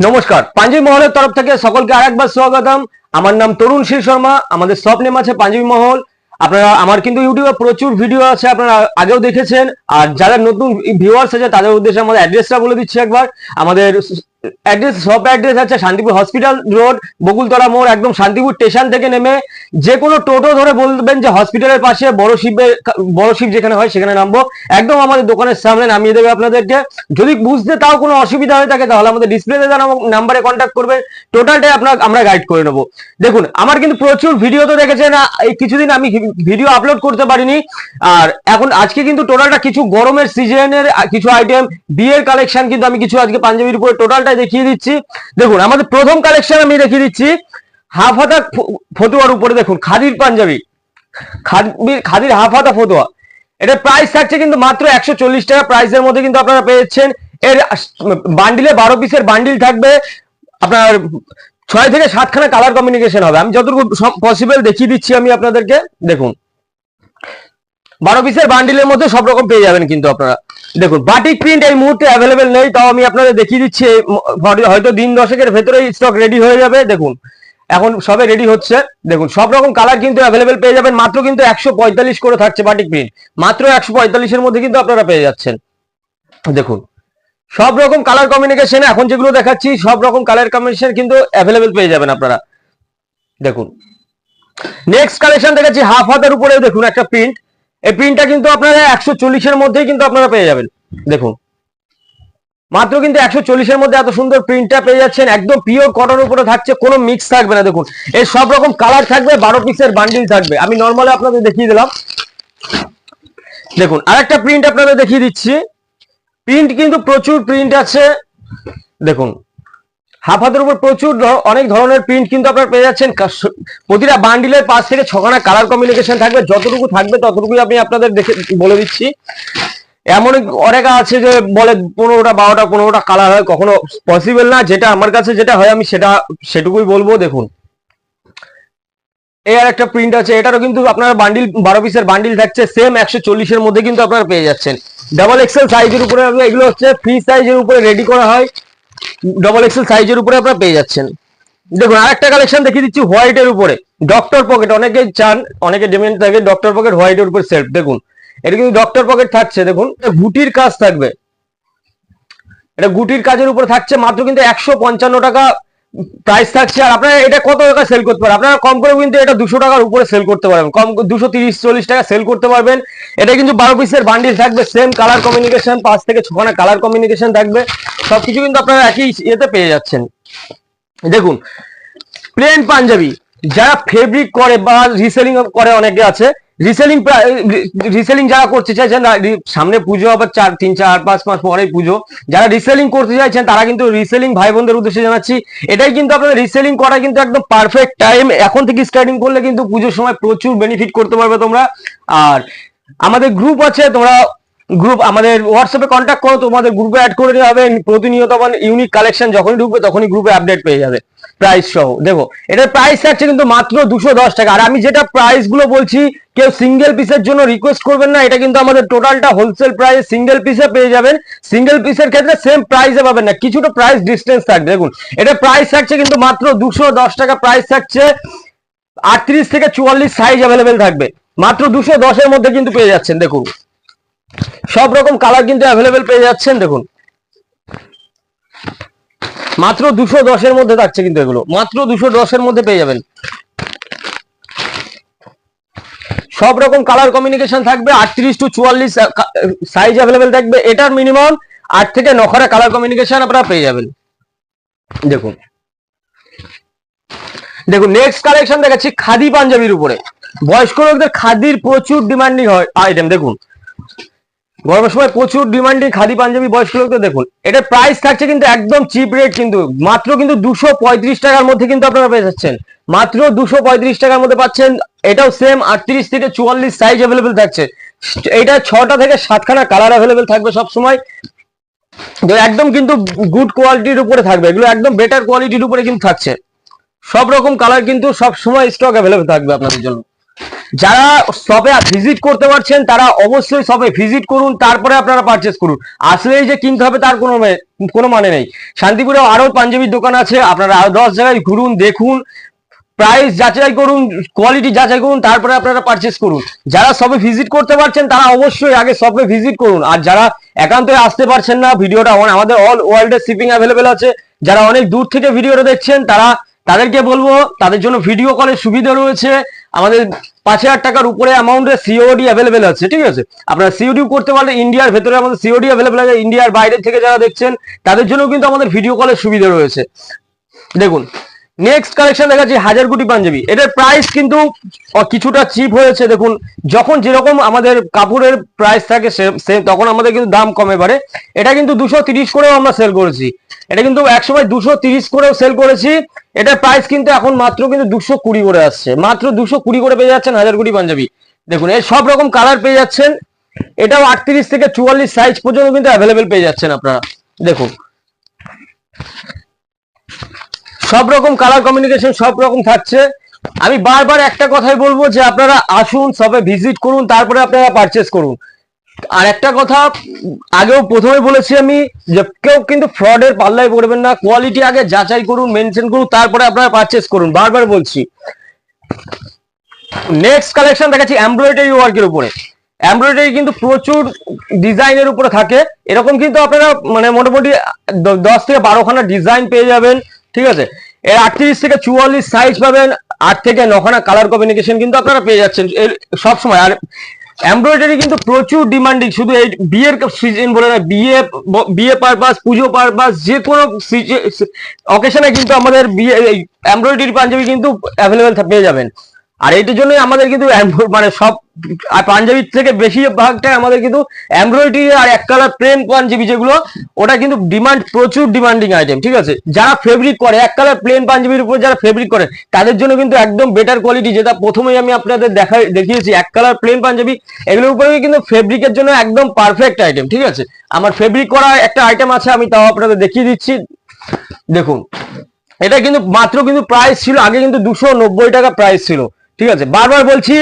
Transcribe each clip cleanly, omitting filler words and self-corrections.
নমস্কার, পাঞ্জাবি মহলের তরফ থেকে সকলকে আরেকবার স্বাগতম। আমার নাম তরুণ শীল শর্মা। আমাদের সব নেম আছে পাঞ্জাবি মহল। আপনারা আমার কিন্তু ইউটিউবে প্রচুর ভিডিও আছে, আপনারা আগেও দেখেছেন। আর যারা নতুন ভিউয়ার্স আছে তাদের উদ্দেশ্যে আমাদের অ্যাড্রেসটা বলে দিচ্ছি একবার। আমাদের অ্যাড্রেস, সব অ্যাড্রেস আছে শান্তিপুর হসপিটাল রোড, বকুলতলা মোড়, একদম শান্তিপুর স্টেশন থেকে নেমে যে কোনো টোটো ধরে বলবেন যে হসপিটালের পাশে বড় শিব যেখানে হয় সেখানে নামবো। একদম আমাদের দোকানের সামনে নামিয়ে দেবে আপনাদেরকে। যদি বুঝতে তাও কোনো অসুবিধা হয়ে থাকে তাহলে আমাদের ডিসপ্লেতে দেওয়া নাম্বারে কন্ট্যাক্ট করবেন। টোটালটাই আমরা গাইড করে নেবো। দেখুন, আমার কিন্তু প্রচুর ভিডিও তো দেখেছেন, এই কিছুদিন আমি ভিডিও আপলোড করতে পারিনি। আর এখন আজকে কিন্তু টোটালটা কিছু গরমের সিজনের কিছু আইটেম, বিয়ের কালেকশন কিন্তু আমি কিছু আজকে পাঞ্জাবির উপরে টোটালটাই দেখিয়ে দিচ্ছি। দেখুন, আমাদের প্রথম কালেকশন আমি দেখিয়ে দিচ্ছি হাফ হাতা ফতুয়ার উপরে। দেখুন, খাদির পাঞ্জাবি, খাদির হাফ হাতা ফতুয়া। এটার প্রাইস থাকছে কিন্তু মাত্র 140 টাকা প্রাইসের মধ্যে কিন্তু আপনারা পেয়েছেন। এর বান্ডিলে 12 পিসের বান্ডিল থাকবে। আপনার 6 থেকে 7 খানা কালার কম্বিনেশন হবে। আমি যতটুকু পসিবল দেখিয়ে দিচ্ছি আমি আপনাদেরকে। দেখুন, 12 পিসের বান্ডিলের মধ্যে সব রকম পেয়ে যাবেন কিন্তু আপনারা। দেখুন, বাটিক প্রিন্ট এই মুহূর্তে অ্যাভেলেবেল নেই, তাও আমি আপনাদের দেখিয়ে দিচ্ছি। হয়তো দিন 10 ভেতরেই স্টক রেডি হয়ে যাবে। দেখুন, এখন সবে রেডি হচ্ছে। দেখুন, সব রকম কালার কিন্তু অ্যাভেলেবেল পেয়ে যাবেন। মাত্র কিন্তু 145 করে থাকছে বাটিক প্রিন্ট। মাত্র 145 এর মধ্যে কিন্তু আপনারা পেয়ে যাচ্ছেন। দেখুন, সব রকম কালার কম্বিনেশন এখন যেগুলো দেখাচ্ছি সব রকম কালার কম্বিনেশন কিন্তু অ্যাভেলেবেল পেয়ে যাবেন আপনারা। দেখুন, নেক্সট কালেকশন দেখাচ্ছি হাফ হাতের উপরে। দেখুন, একটা প্রিন্ট, এই প্রিন্টটা কিন্তু আপনারা 140 এর মধ্যেই কিন্তু আপনারা পেয়ে যাবেন। দেখুন, মাত্র কিন্তু 140 এর মধ্যে এত সুন্দর প্রিন্টটা পেয়ে যাচ্ছেন। একদম পিওর কটনের উপরে থাকছে, কোনো মিক্স থাকবে না। দেখুন, এর সব রকম কালার থাকবে, 12 পিসের বান্ডিল থাকবে। আমি নর্মালি আপনাদের দেখিয়ে দিলাম। দেখুন, আরেকটা প্রিন্ট আপনাদের দেখিয়ে দিচ্ছি। প্রিন্ট কিন্তু প্রচুর প্রিন্ট আছে। দেখুন, হাফ হাতের উপর প্রচুর অনেক ধরনের প্রিন্ট কিন্তু আপনারা পেয়ে যাচ্ছেন। প্রতিটা বান্ডিলের 5 থেকে 6 খানা কালার কম্বিনেশন থাকবে। যতটুকু থাকবে ততটুকুই আমি আপনাদের দেখে বলে দিচ্ছি। এমন অনেক আছে যে বলে 15টা 12টা 15টা কালার হয়, কখনো পসিবল না। যেটা আমার কাছে যেটা হয় আমি সেটুকুই বলবো। দেখুন, এই আর একটা প্রিন্ট আছে, এটারও কিন্তু আপনার বান্ডিল 12 পিসের বান্ডিল থাকছে। সেম 140 এর মধ্যে কিন্তু আপনারা পেয়ে যাচ্ছেন। ডাবল এক্সেল সাইজের উপরে, এগুলো হচ্ছে ফ্রি সাইজের উপরে রেডি করা হয়। ডাবল এক্সেল সাইজের উপরে আপনারা পেয়ে যাচ্ছেন। দেখুন, আরেকটা কালেকশন দেখিয়ে দিচ্ছি হোয়াইটের উপরে। ডক্টর পকেট অনেকে চান, অনেকে ডিমান্ড থাকে ডক্টর পকেট হোয়াইটের উপরে সেলফ। দেখুন, এটা কিন্তু ডক্টর পকেট থাকছে। দেখুন, গুটির কাজ থাকবে, এটা গুটির কাজের উপর থাকছে। মাত্র কিন্তু 155 টাকা প্রাইস থাকছে। আর আপনারা এটা কত টাকা সেল করতে পারেন? আপনারা কম করে কিন্তু এটা 200 টাকার উপরে সেল করতে পারবেন। কম 230-40 টাকা সেল করতে পারবেন। এটা কিন্তু 12 পিসের বান্ডিল থাকবে। সেম কালার কম্বিনেশন, 5 থেকে 6 খানা কালার কম্বিনেশন থাকবে। সবকিছু কিন্তু আপনারা একই ইয়েতে পেয়ে যাচ্ছেন। দেখুন, প্লেন পাঞ্জাবি যারা ফেব্রিক করে বা রিসেলিং করে, অনেকে আছে রিসেলিং যারা করতে চাইছেন, সামনে পুজো আবার 3-4-5 মাস পরে পুজো, যারা রিসেলিং করতে চাইছেন তারা কিন্তু রিসেলিং ভাই বোনদের উদ্দেশ্যে জানাচ্ছি, এটাই কিন্তু আপনাদের রিসেলিং করা কিন্তু একদম পারফেক্ট টাইম। এখন থেকে স্টার্টিং করলে কিন্তু পুজোর সময় প্রচুর বেনিফিট করতে পারবে তোমরা। আর আমাদের গ্রুপ আছে, তোমরা গ্রুপ আমাদের হোয়াটসঅ্যাপে কন্ট্যাক্ট করো, তোমাদের গ্রুপে অ্যাড করে দেওয়া হবে। প্রতিনিয়ত ইউনিক কালেকশন যখনই ঢুকবে তখনই গ্রুপে আপডেট পেয়ে যাবে প্রাইস সহ। দেখো, এটার প্রাইস থাকছে কিন্তু মাত্র 210 টাকা। আর আমি যেটা প্রাইস গুলো বলছি, কেউ সিঙ্গেল পিসের জন্য রিকোয়েস্ট করবেন না। এটা কিন্তু আমাদের টোটালটা হোলসেল প্রাইস, সিঙ্গেল পিসে পেয়ে যাবেন। সিঙ্গেল পিসের ক্ষেত্রে সেম প্রাইসে পাবেন না, কিছুটা প্রাইস ডিস্টেন্স থাকবে। দেখুন, এটা প্রাইস থাকছে কিন্তু মাত্র 210 টাকা প্রাইস থাকছে। 38 থেকে 44 সাইজ অ্যাভেলেবেল থাকবে। মাত্র 210 এর মধ্যে কিন্তু পেয়ে যাচ্ছেন। দেখুন, সব রকম কালার কিন্তু অ্যাভেলেবেল পেয়ে যাচ্ছেন। দেখুন, মাত্র 210 এর মধ্যে থাকছে কিন্তু এগুলো, মাত্র 210 এর মধ্যে পেয়ে যাবেন। সব রকম কালার কম্বিনেশন থাকবে। 38 to 44 সাইজ অ্যাভেলেবেল থাকবে। এটার মিনিমাম 8 থেকে 9 খানা কালার কম্বিনেশন আপনারা পেয়ে যাবেন। দেখুন, দেখুন নেক্সট কালেকশন দেখাচ্ছি খাদি পাঞ্জাবির উপরে। বয়স্ক লোকদের খাদির প্রচুর ডিমান্ডিং হয় আইটেম। দেখুন, গরমের সময় প্রচুর ডিমান্ডিং খাদি পাঞ্জাবি বয়স্ক লোকদের। দেখুন, এটার প্রাইস থাকছে কিন্তু একদম চিপ রেট, কিন্তু মাত্র কিন্তু 235 টাকার মধ্যে কিন্তু আপনারা পেয়ে যাচ্ছেন। মাত্র 235 টাকার মধ্যে পাচ্ছেন। এটাও সেম 38 থেকে 44 সাইজ অ্যাভেলেবেল থাকছে। এটা 6টা থেকে 7 খানা কালার অ্যাভেলেবেল থাকবে সব সময়। একদম কিন্তু গুড কোয়ালিটির উপরে থাকবে, এগুলো একদম বেটার কোয়ালিটির উপরে কিন্তু থাকছে। সব রকম কালার কিন্তু সব সময় স্টক অ্যাভেলেবেল থাকবে আপনাদের জন্য। যারা শপে ভিজিট করতে পারছেন তারা অবশ্যই শপে ভিজিট করুন, তারপরে আপনারা পারচেস করুন। আসলেই যে কিনতে হবে তার কোনো মানে নেই। শান্তিপুরে আরো পাঞ্জাবির দোকান আছে, আপনারা আরো 10 জায়গায় ঘুরুন, দেখুন, প্রাইস যাচাই করুন, কোয়ালিটি যাচাই করুন, তারপরে আপনারা পারচেস করুন। যারা শপে ভিজিট করতে পারছেন তারা অবশ্যই আগে শপে ভিজিট করুন। আর যারা একান্তই আসতে পারছেন না, ভিডিওটা আমাদের অল ওয়ার্ল্ডে শিপিং অ্যাভেলেবেল আছে। যারা অনেক দূর থেকে ভিডিওটা দেখছেন তাদেরকে বলবো, তাদের জন্য ভিডিও কলের সুবিধা রয়েছে। আমাদের 5,000 টাকার উপরে অ্যামাউন্টে সিওডি অ্যাভেলেবেল আছে, ঠিক আছে। আপনারা সিওডি করতে পারলে ইন্ডিয়ার ভেতরে আমাদের সিওডি অ্যাভেলেবেল আছে। ইন্ডিয়ার বাইরে থেকে যারা দেখছেন তাদের জন্য কিন্তু আমাদের ভিডিও কলের সুবিধা রয়েছে। দেখুন, নেক্সট কালেকশন দেখাচ্ছি হাজারকুটি পাঞ্জাবি। এটার প্রাইস কিন্তু কিছুটা চিপ হয়েছে। দেখুন, যখন যেরকম আমাদের কাপড়ের প্রাইস থাকে সেম তখন আমাদের কিন্তু দাম কমে পারে। এটা কিন্তু 230 করেও আমরা সেল করেছি। এটা কিন্তু একসময় 230 করেও সেল করেছি। এটার প্রাইস কিন্তু এখন মাত্র কিন্তু 220 করে আসছে। মাত্র 220 করে পেয়ে যাচ্ছেন হাজারকুটি পাঞ্জাবি। দেখুন, এর সব রকম কালার পেয়ে যাচ্ছেন। এটাও 38 থেকে 44 সাইজ পর্যন্ত কিন্তু অ্যাভেলেবেল পেয়ে যাচ্ছেন আপনারা। দেখুন, সব রকম কালার কমিউনিকেশন সব রকম থাকছে। আমি বারবার একটা কথাই বলবো যে আপনারা আসুন, শপে ভিজিট করুন, তারপরে আপনারা পারচেস করুন। আর একটা কথা আগেও প্রথমে বলেছি আমি, যে কেউ কিন্তু ফ্রডের পাল্লায় পড়বেন না। কোয়ালিটি আগে যাচাই করুন, মেনশন করুন, তারপরে আপনারা পারচেস করুন, বারবার বলছি। নেক্সট কালেকশন দেখাচ্ছি এমব্রয়ডারি ওয়ার্কের উপরে। এমব্রয়ডারি কিন্তু প্রচুর ডিজাইনের উপরে থাকে। এরকম কিন্তু আপনারা মানে মোটামুটি 10 থেকে 12খানা ডিজাইন পেয়ে যাবেন, ঠিক আছে। এর 38 থেকে 44 সাইজ পাবেন, 8 থেকে 9খানা কালার কম্বিনেশন কিন্তু আপনারা পেয়ে যাচ্ছেন সব সময়। আর এমব্রয়ডারি কিন্তু প্রচুর ডিমান্ডিং, শুধু এই বিয়ের সিজন বলে না, বিয়ে পারপাস, পুজো পারপাস, যে কোনো অকেশনে কিন্তু আমাদের বিয়ে এমব্রয়ডারি পাঞ্জাবি কিন্তু অ্যাভেলেবেল পেয়ে যাবেন। আর এইটার জন্যই আমাদের কিন্তু মানে সব পাঞ্জাবির থেকে বেশিরভাগটা আমাদের কিন্তু এমব্রয়ডারি আর এক কালার প্লেন পাঞ্জাবি যেগুলো, ওটা কিন্তু প্রচুর ডিমান্ডিং আইটেম, ঠিক আছে। যারা ফেব্রিক করে এক কালার প্লেন পাঞ্জাবির উপর, যারা ফেব্রিক করে তাদের জন্য কিন্তু একদম বেটার কোয়ালিটি, যেটা প্রথমেই আমি আপনাদের দেখিয়েছি এক কালার প্লেন পাঞ্জাবি, এগুলোর উপরে কিন্তু ফেব্রিকের জন্য একদম পারফেক্ট আইটেম, ঠিক আছে। আমার ফেব্রিক করা একটা আইটেম আছে, আমি তাও আপনাদের দেখিয়ে দিচ্ছি। দেখুন, এটা কিন্তু মাত্র কিন্তু প্রাইস ছিল আগে কিন্তু 290 টাকা প্রাইস ছিল, ঠিক আছে। বারবার বলছি,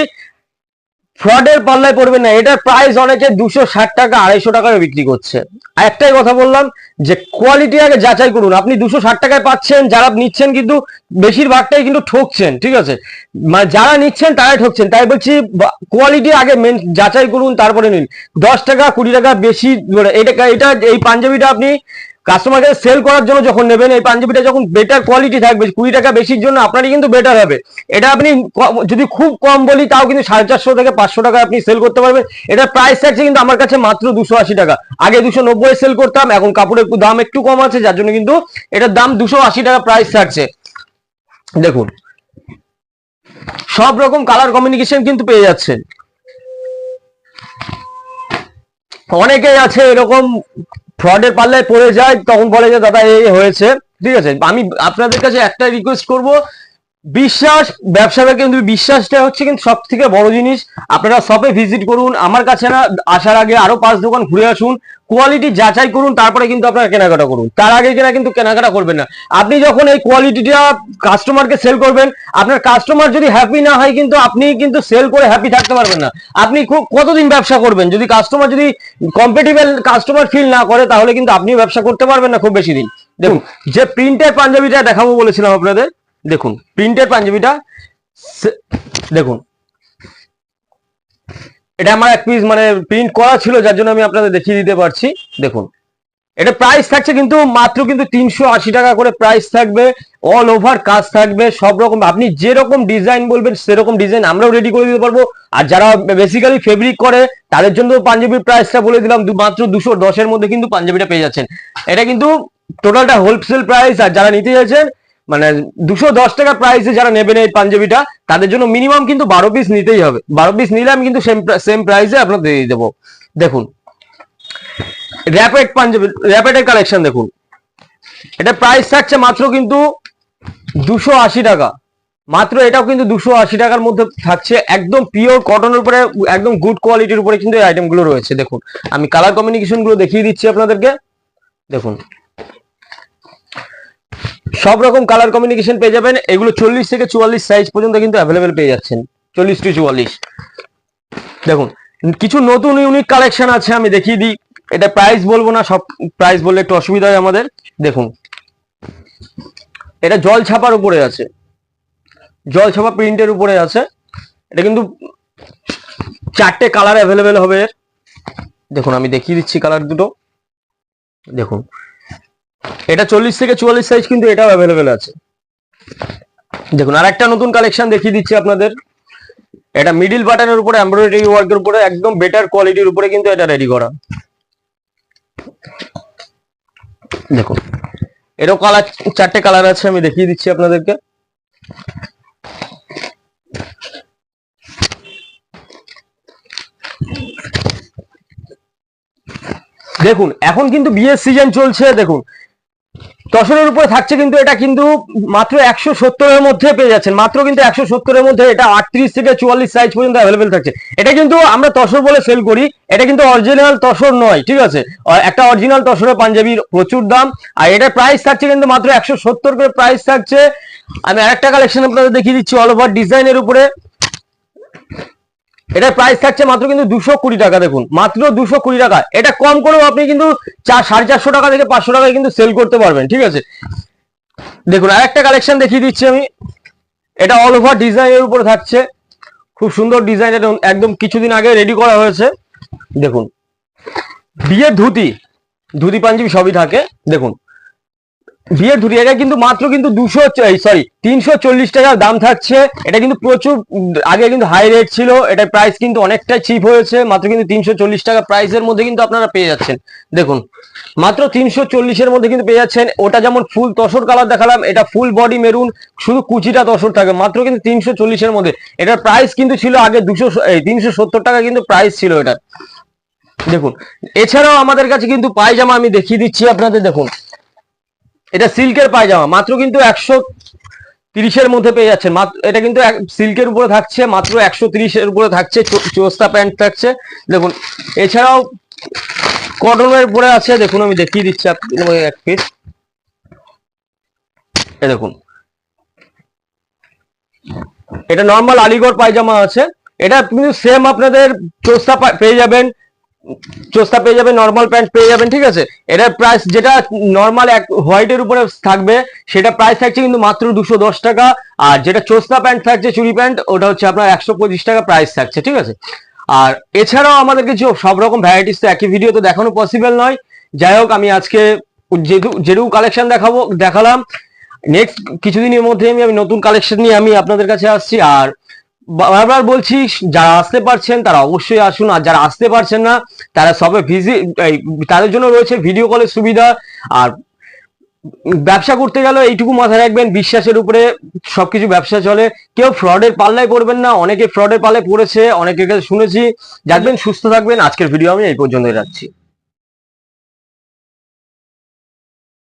ফ্রডের পাল্লায় পড়বে না। এটার প্রাইস অনেকে 260 টাকা 250 টাকায় বিক্রি করছে। আর একটাই কথা বললাম যে কোয়ালিটি আগে যাচাই করুন। আপনি 260 টাকায় পাচ্ছেন, যারা নিচ্ছেন কিন্তু বেশিরভাগটাই কিন্তু ঠকছেন, ঠিক আছে। মানে যারা নিচ্ছেন তারাই ঠকছেন। তাই বলছি কোয়ালিটি আগে যাচাই করুন, তারপরে নিন। 10 টাকা 20 টাকা বেশি এটা এই পাঞ্জাবিটা আপনি কাস্টমারকে সেল করার জন্য যখন নেবেন, এই পাঞ্জাবিটা যখন বেটার কোয়ালিটি থাকবে, 20 টাকা বেশির জন্য আপনারই কিন্তু বেটার হবে। এটা আপনি যদি খুব কম বলি তাও কিন্তু 450 থেকে 500 টাকা আপনি সেল করতে পারবেন। এটা প্রাইস থাকছে কিন্তু আমার কাছে মাত্র 280 টাকা। আগে 290 সেল করতাম, এখন কাপড়ের দাম একটু কম আছে, যার জন্য কিন্তু এটার দাম 280 টাকা প্রাইস থাকছে। দেখুন, সব রকম কালার কমিউনিকেশন কিন্তু পেয়ে যাচ্ছেন। অনেকেই আছে এরকম ফ্রডের পাল্লায় পড়ে যায়, তখন বলে যে দাদা এই হয়েছে, ঠিক আছে। আমি আপনাদের কাছে একটা রিকোয়েস্ট করব, বিশ্বাস, ব্যবসাটা কিন্তু বিশ্বাসটা হচ্ছে কিন্তু সব থেকে বড় জিনিস। আপনারা শপে ভিজিট করুন, আমার কাছে না আসার আগে আরো 5 দোকান ঘুরে আসুন, কোয়ালিটি যাচাই করুন, তারপরে কিন্তু আপনারা কেনাকাটা করুন। তার আগে কিন্তু কেনাকাটা করবেন না। আপনি যখন এই কোয়ালিটিটা কাস্টমারকে সেল করবেন, আপনার কাস্টমার যদি হ্যাপি না হয় কিন্তু আপনি কিন্তু সেল করে হ্যাপি থাকতে পারবেন না। আপনি কতদিন ব্যবসা করবেন? যদি কাস্টমার যদি কম্পেটেবল কাস্টমার ফিল না করে, তাহলে কিন্তু আপনি ব্যবসা করতে পারবেন না খুব বেশি দিন। দেখুন, যে প্রিন্টের পাঞ্জাবিটা দেখাবো বলেছিলাম আপনাদের, দেখুন প্রিন্টের পাঞ্জাবিটা, দেখুন এটা আমার এক পিস মানে প্রিন্ট করা ছিল, যার জন্য আমি আপনাদের দেখিয়ে দিতে পারছি। দেখুন, এটা প্রাইস থাকছে কিন্তু মাত্র কিন্তু 380 টাকা করে প্রাইস থাকবে। অল ওভার কাজ থাকবে, সব রকম আপনি যেরকম ডিজাইন বলবেন সেরকম ডিজাইন আমরাও রেডি করে দিতে পারবো। আর যারা বেসিক্যালি ফেব্রিক করে তাদের জন্য পাঞ্জাবির প্রাইসটা বলে দিলাম, মাত্র 210 মধ্যে কিন্তু পাঞ্জাবিটা পেয়ে যাচ্ছেন। এটা কিন্তু টোটালটা হোলসেল প্রাইস। আর যারা নিতে চাইছেন মানে 210 টাকা প্রাইসে যারা নেবেন এই পাঞ্জাবিটা, তাদের জন্য মিনিমাম কিন্তু 12 পিস নিতেই হবে। 12 পিস নিলে আমি কিন্তু সেম প্রাইসে আপনাদের দিয়ে দেবো। দেখুন, র্যাপিড পাঞ্জাবি, র্যাপিডের কালেকশন দেখুন, এটা প্রাইস থাকছে মাত্র কিন্তু 280 টাকা। মাত্র এটাও কিন্তু 280 টাকার মধ্যে থাকছে, একদম পিওর কটনের উপরে, একদম গুড কোয়ালিটির উপরে কিন্তু এই আইটেমগুলো রয়েছে। দেখুন, আমি কালার কম্বিনেশন গুলো দেখিয়ে দিচ্ছি আপনাদেরকে। দেখুন, সব রকম কালার কম্বিনেশন পেয়ে যাবেন। এগুলো 40 থেকে 44 সাইজ পর্যন্ত কিন্তু অ্যাভেলেবেল পেয়ে যাচ্ছেন, 40 to 44। দেখুন কিছু নতুন ইউনিক কালেকশন আছে, আমি দেখিয়ে দিই। এটা প্রাইস বলবো না, সব প্রাইস বললে একটু অসুবিধা হয় আমাদের। দেখুন এটা জল ছাপার উপরে আছে, জল ছাপা প্রিন্টের উপরে আছে। এটা কিন্তু 4টে কালার অ্যাভেলেবেল হবে এর। দেখুন আমি দেখিয়ে দিচ্ছি কালার দুটো। দেখুন এটা 40 থেকে 44 সাইজ কিন্তু এটাও অ্যাভেলেবেল আছে। দেখুন আর একটা নতুন কালেকশন দেখিয়ে দিচ্ছি আপনাদের। এটা মিডিল বাটনের উপরে এমব্রয়ডারি ওয়ার্কের উপরে একদম বেটার কোয়ালিটির উপরে কিন্তু এটা রেডি করা। দেখুন এরও কালার 4টে কালার আছে, আমি দেখিয়ে দিচ্ছি আপনাদেরকে। দেখুন এখন কিন্তু বিয়ের সিজন চলছে। দেখুন তসরের উপরে থাকছে কিন্তু এটা কিন্তু মাত্র 170-এর মধ্যে পেয়ে যাচ্ছেন, মাত্র কিন্তু 170-এর মধ্যে। এটা 38 থেকে 44 সাইজ পর্যন্ত অ্যাভেলেবেল থাকছে। এটা কিন্তু আমরা তসর বলে সেল করি, এটা কিন্তু অরিজিনাল তসর নয়, ঠিক আছে। একটা অরিজিনাল তসরের পাঞ্জাবির প্রচুর দাম, আর এটার প্রাইস থাকছে কিন্তু মাত্র 170 করে প্রাইস থাকছে। আমি আরেকটা কালেকশন আপনাদের দেখিয়ে দিচ্ছি অল ওভার ডিজাইনের উপরে। এটার প্রাইস থাকছে মাত্র কিন্তু 220 টাকা। দেখুন মাত্র 220 টাকা। এটা কম করেও আপনি কিন্তু 450 টাকা থেকে 500 টাকায় কিন্তু সেল করতে পারবেন, ঠিক আছে। দেখুন আরেকটা কালেকশন দেখিয়ে দিচ্ছি আমি। এটা অল ওভার ডিজাইনের উপরে থাকছে, খুব সুন্দর ডিজাইন। এটা একদম কিছুদিন আগে রেডি করা হয়েছে। দেখুন বিয়ের ধুতি, ধুতি পাঞ্জাবি সবই থাকে। দেখুন বিয়ের ধুতি, এটা কিন্তু মাত্র কিন্তু 340 টাকা দাম থাকছে। এটা কিন্তু প্রচুর আগে কিন্তু হাই রেট ছিল, এটার প্রাইস কিন্তু অনেকটাই চিপ হয়েছে। মাত্র কিন্তু 340 টাকা প্রাইসের মধ্যে কিন্তু আপনারা পেয়ে যাচ্ছেন। দেখুন মাত্র 340-এর মধ্যে কিন্তু পেয়ে যাচ্ছেন। ওটা যেমন ফুল তসর কালার দেখালাম, এটা ফুল বডি মেরুন, শুধু কুচিটা তসর থাকে। মাত্র কিন্তু 340-এর মধ্যে। এটার প্রাইস কিন্তু ছিল আগে 370 টাকা কিন্তু প্রাইস ছিল এটা। দেখুন এছাড়াও আমাদের কাছে কিন্তু পায়জামা আমি দেখিয়ে দিচ্ছি আপনাদের। দেখুন এটা সিল্কের পায়জামা, মাত্র কিন্তু 130-এর মধ্যে পেয়ে যাচ্ছেন। এটা কিন্তু সিল্কের উপরে থাকছে, মাত্র 130-এর উপরে থাকছে। চোস্তা প্যান্ট থাকছে। দেখুন এছাড়াও কটনের উপরে আছে। দেখুন আমি দেখিয়ে দিচ্ছি এক পিস। দেখুন এটা নর্মাল আলিগড় পায়জামা আছে। এটা কিন্তু সেম আপনাদের চোস্তা পেয়ে যাবেন, চোস্তা পেয়ে যাবেন, নর্মাল প্যান্ট পেয়ে যাবেন, ঠিক আছে। এটার প্রাইস যেটা নর্মাল হোয়াইটের উপরে থাকবে সেটা প্রাইস থাকছে কিন্তু মাত্র 210 টাকা। আর যেটা চোস্তা প্যান্ট থাকছে, চুরি প্যান্ট, ওটা হচ্ছে আপনার 125 টাকা প্রাইস থাকছে, ঠিক আছে। আর এছাড়াও আমাদের কিছু সব রকম ভ্যারাইটিস তো একই ভিডিওতে দেখানো পসিবল নয়। যাই হোক আমি আজকে যেটুকু কালেকশন দেখালাম, নেক্সট কিছুদিনের মধ্যে আমি নতুন কালেকশন নিয়ে আমি আপনাদের কাছে আসছি। আর বারবার বলছি, যারা আসতে পারছেন তারা অবশ্যই আসুন, আর যারা আসতে পারছেন না তারা সবে তাদের জন্য রয়েছে ভিডিও কলের সুবিধা। আর ব্যবসা করতে গেলে এইটুকু মাথায় রাখবেন, বিশ্বাসের উপরে সবকিছু ব্যবসা চলে। কেউ ফ্রডের পাল্লায় পড়বেন না, অনেকে ফ্রডের পাল্লায় পড়েছে, অনেকের কাছে শুনেছি। যাবেন, সুস্থ থাকবেন। আজকের ভিডিও আমি এই পর্যন্তই রাখছি।